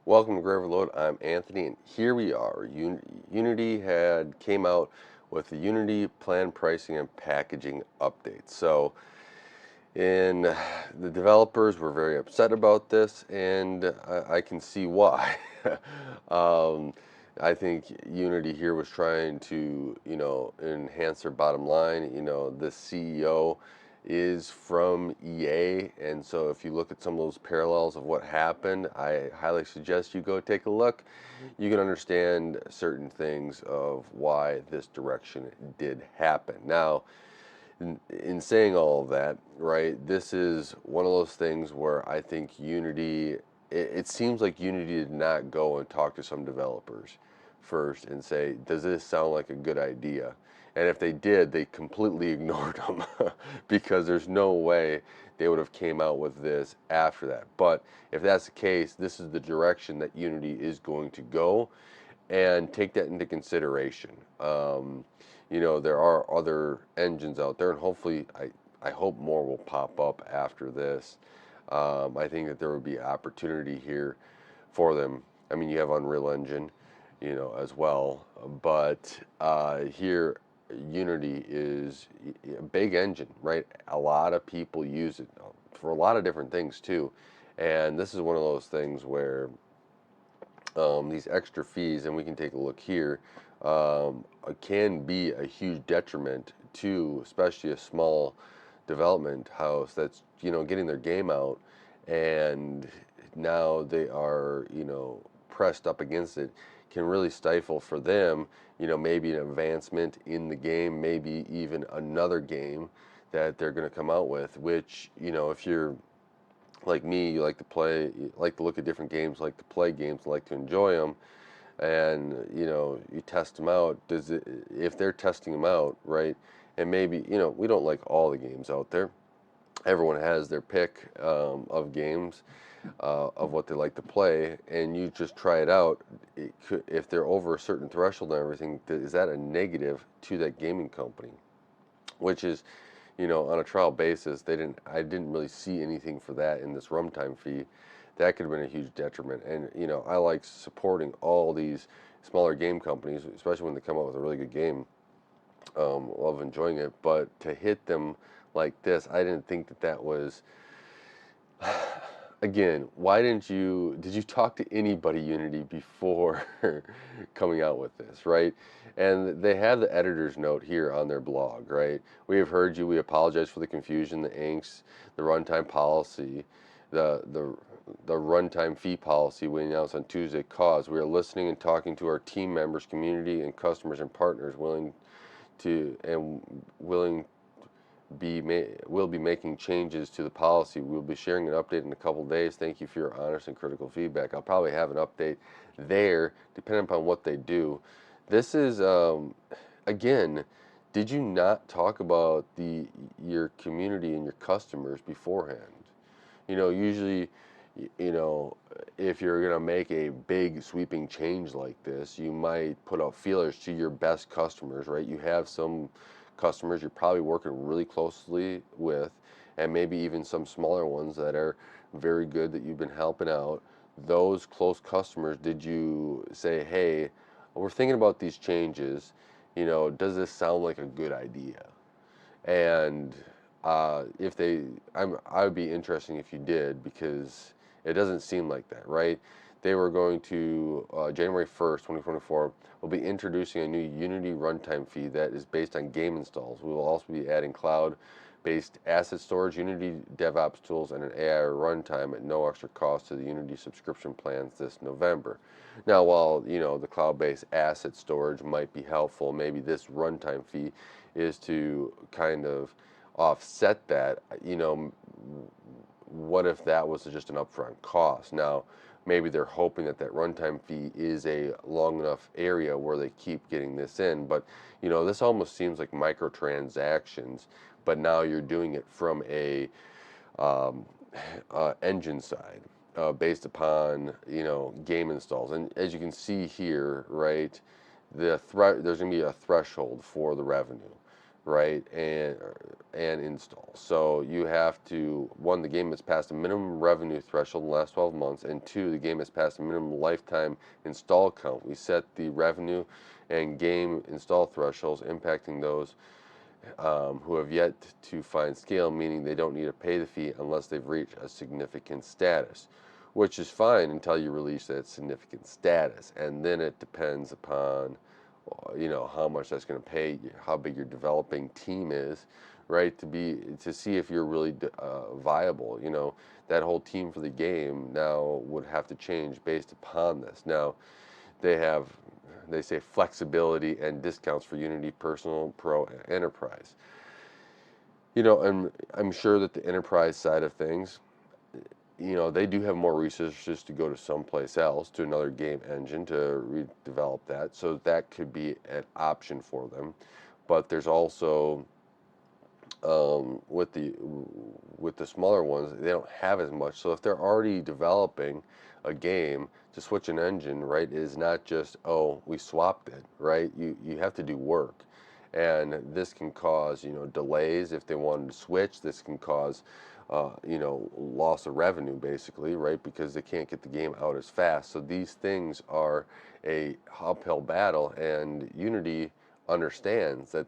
Welcome to Grave Load. I'm Anthony, and here we are. Unity came out with the Unity plan pricing and packaging update. So, and the developers were very upset about this, and I can see why. um, I think Unity here was trying to, enhance their bottom line. The CEO is from EA, and so if you look at some of those parallels of what happened, I highly suggest you go take a look. You can understand certain things of why this direction did happen. Now, in saying all of that, right, this is one of those things where I think it seems like Unity did not go and talk to some developers first and say, does this sound like a good idea? And if they did, they completely ignored them because there's no way they would have came out with this after that. But if that's the case, this is the direction that Unity is going to go, and take that into consideration. There are other engines out there, and hopefully, I hope more will pop up after this. I think that there would be opportunity here for them. I mean, you have Unreal Engine, as well, but here, Unity is a big engine, right? A lot of people use it for a lot of different things too, and this is one of those things where these extra fees, and we can take a look here, can be a huge detriment to especially a small development house that's getting their game out, and now they are pressed up against it. Can really stifle for them, maybe an advancement in the game, maybe even another game that they're going to come out with, which if you're like me, you like to play, you like to look at different games, like to play games, like to enjoy them, and you test them out. If they're testing them out, right? And maybe we don't like all the games out there. Everyone has their pick of games, of what they like to play, and you just try it out. If they're over a certain threshold and everything, is that a negative to that gaming company? Which is, on a trial basis, I didn't really see anything for that in this runtime fee. That could have been a huge detriment. And, I like supporting all these smaller game companies, especially when they come out with a really good game. Love enjoying it, but to hit them like this, I didn't think that was, again, did you talk to anybody, Unity, before coming out with this, right? And they have the editor's note here on their blog, right? We have heard you. We apologize for the confusion, the angst, the runtime policy, the the the runtime fee policy we announced on Tuesday caused. We are listening and talking to our team members, community, and customers and partners willing will be making changes to the policy. We'll be sharing an update in a couple of days. Thank you for your honest and critical feedback. I'll probably have an update there, depending upon what they do. This is, again, did you not talk about your community and your customers beforehand? Usually, you know, if you're going to make a big sweeping change like this, you might put out feelers to your best customers, right? You have some customers you're probably working really closely with, and maybe even some smaller ones that are very good that you've been helping out. Those close customers, did you say, hey, we're thinking about these changes, does this sound like a good idea? And if they, I would be interesting if you did, because it doesn't seem like that, right? They were going to, January 1st, 2024, will be introducing a new Unity runtime fee that is based on game installs. We will also be adding cloud-based asset storage, Unity DevOps tools, and an AI runtime at no extra cost to the Unity subscription plans this November. Now, while, the cloud-based asset storage might be helpful, maybe this runtime fee is to kind of offset that. What if that was just an upfront cost? Now, maybe they're hoping that runtime fee is a long enough area where they keep getting this in, but this almost seems like microtransactions, but now you're doing it from a um, engine side, based upon game installs. And as you can see here, right, there's going to be a threshold for the revenue, right? And install. So you have to, one, the game has passed a minimum revenue threshold in the last 12 months, and two, the game has passed a minimum lifetime install count. We set the revenue and game install thresholds impacting those who have yet to find scale, meaning they don't need to pay the fee unless they've reached a significant status, which is fine until you release that significant status, and then it depends upon how much that's going to pay, how big your developing team is, right? To see if you're really viable. That whole team for the game now would have to change based upon this. Now they have they say flexibility and discounts for Unity Personal, Pro, and Enterprise. And I'm sure that the enterprise side of things, they do have more resources to go to someplace else, to another game engine to redevelop that. So that could be an option for them. But there's also with the smaller ones, they don't have as much. So if they're already developing a game, to switch an engine, right, is not just, oh, we swapped it, right? You have to do work. And this can cause, delays if they wanted to switch. This can cause, loss of revenue, basically, right? Because they can't get the game out as fast. So these things are a uphill battle, and Unity understands that,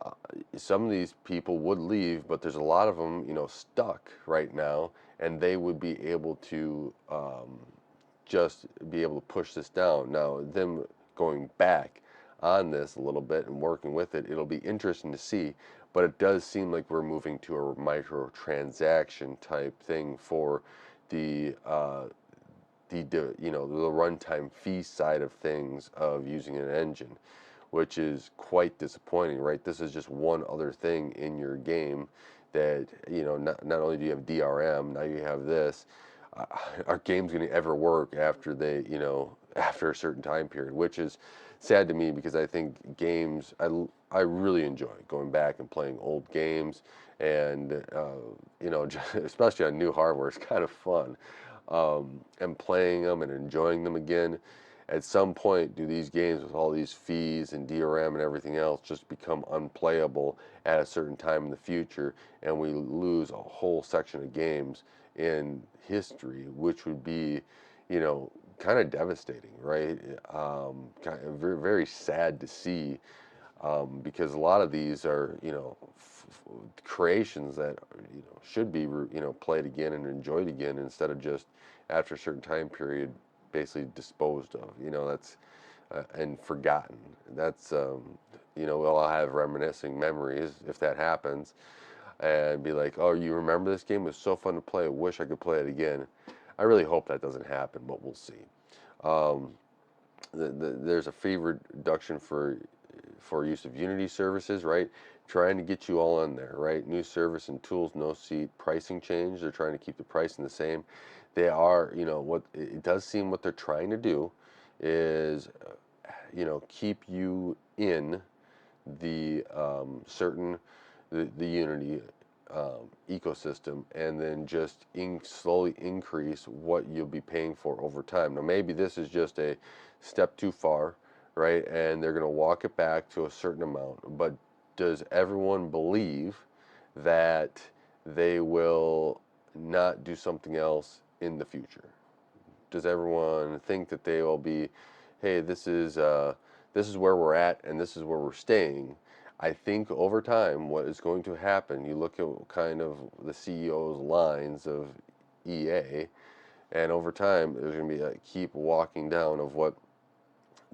uh, some of these people would leave, but there's a lot of them, stuck right now, and they would be able to just be able to push this down. Now, them going back on this a little bit and working with it, it'll be interesting to see, but it does seem like we're moving to a microtransaction type thing for the the runtime fee side of things of using an engine, which is quite disappointing, right? This is just one other thing in your game that, not only do you have DRM, now you have this. Uh, our game's going to ever work after after a certain time period, which is sad to me because I think games, I really enjoy going back and playing old games, and especially on new hardware, it's kind of fun, and playing them and enjoying them again. At some point, do these games with all these fees and DRM and everything else just become unplayable at a certain time in the future, and we lose a whole section of games in history, which would be, kind of devastating, right? Kind of very, very sad to see, because a lot of these are, creations that should be played again and enjoyed again, instead of just after a certain time period basically disposed of. That's and forgotten. That's we'll have reminiscing memories if that happens, and be like, oh, you remember this game? It was so fun to play. I wish I could play it again. I really hope that doesn't happen, but we'll see. Um, there's a fee reduction for use of Unity services, right? Trying to get you all in there, right? New service and tools, no seat, pricing change. They're trying to keep the pricing the same. They are, what it does seem what they're trying to do is, keep you in the the Unity ecosystem, and then just slowly increase what you'll be paying for over time. Now, maybe this is just a step too far, right? And they're going to walk it back to a certain amount. But does everyone believe that they will not do something else in the future? Does everyone think that they will be, hey, this is where we're at and this is where we're staying? I think over time, what is going to happen, you look at kind of the CEO's lines of EA, and over time, there's going to be a keep walking down of what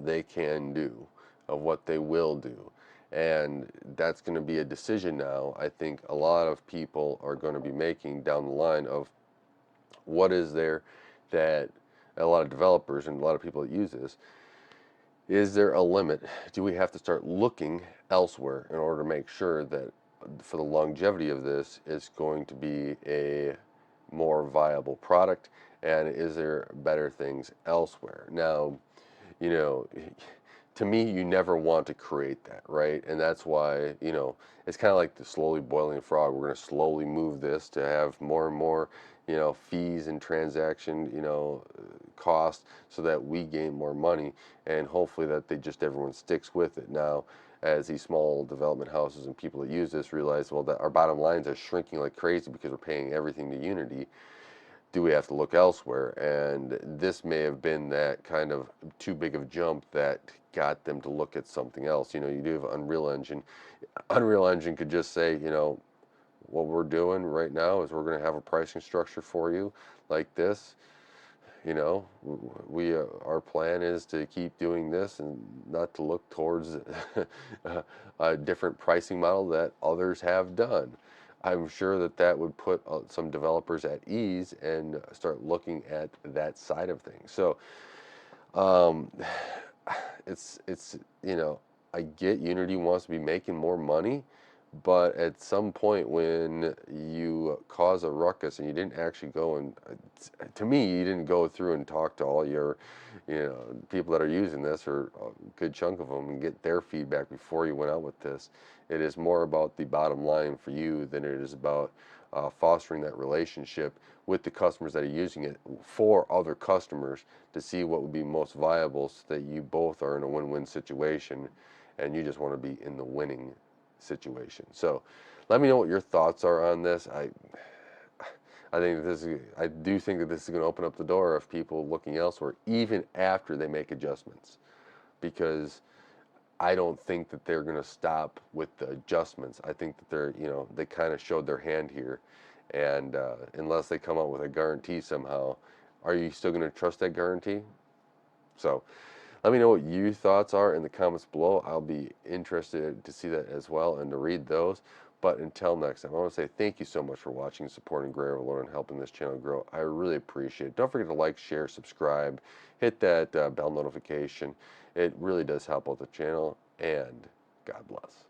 they can do, of what they will do. And that's going to be a decision now, I think a lot of people are going to be making down the line of what is there that a lot of developers and a lot of people that use this, is there a limit? Do we have to start looking elsewhere in order to make sure that for the longevity of this, it's going to be a more viable product? And is there better things elsewhere? Now, you know, to me, you never want to create that, right? And that's why, it's kind of like the slowly boiling frog. We're going to slowly move this to have more and more, fees and transaction, cost so that we gain more money, and hopefully that everyone sticks with it. Now, as these small development houses and people that use this realize, well, that our bottom lines are shrinking like crazy because we're paying everything to Unity, do we have to look elsewhere? And this may have been that kind of too big of a jump that got them to look at something else. You know, you do have Unreal Engine. Unreal Engine could just say, you know, what we're doing right now is we're going to have a pricing structure for you like this. You know, our plan is to keep doing this and not to look towards a different pricing model that others have done. I'm sure that that would put some developers at ease and start looking at that side of things. So um, it's you know, I get Unity wants to be making more money, but at some point when you cause a ruckus and you didn't actually go and, to me, you didn't go through and talk to all your, you know, people that are using this, or a good chunk of them, and get their feedback before you went out with this. It is more about the bottom line for you than it is about fostering that relationship with the customers that are using it for other customers to see what would be most viable so that you both are in a win-win situation and you just want to be in the winning situation. So let me know what your thoughts are on this. I do think that this is going to open up the door of people looking elsewhere even after they make adjustments, because I don't think that they're going to stop with the adjustments. I think that they kind of showed their hand here, and unless they come out with a guarantee somehow, are you still going to trust that guarantee? So let me know what your thoughts are in the comments below. I'll be interested to see that as well and to read those. But until next time, I want to say thank you so much for watching, supporting Gray Overlord, and helping this channel grow. I really appreciate it. Don't forget to like, share, subscribe, hit that bell notification. It really does help out the channel, and God bless.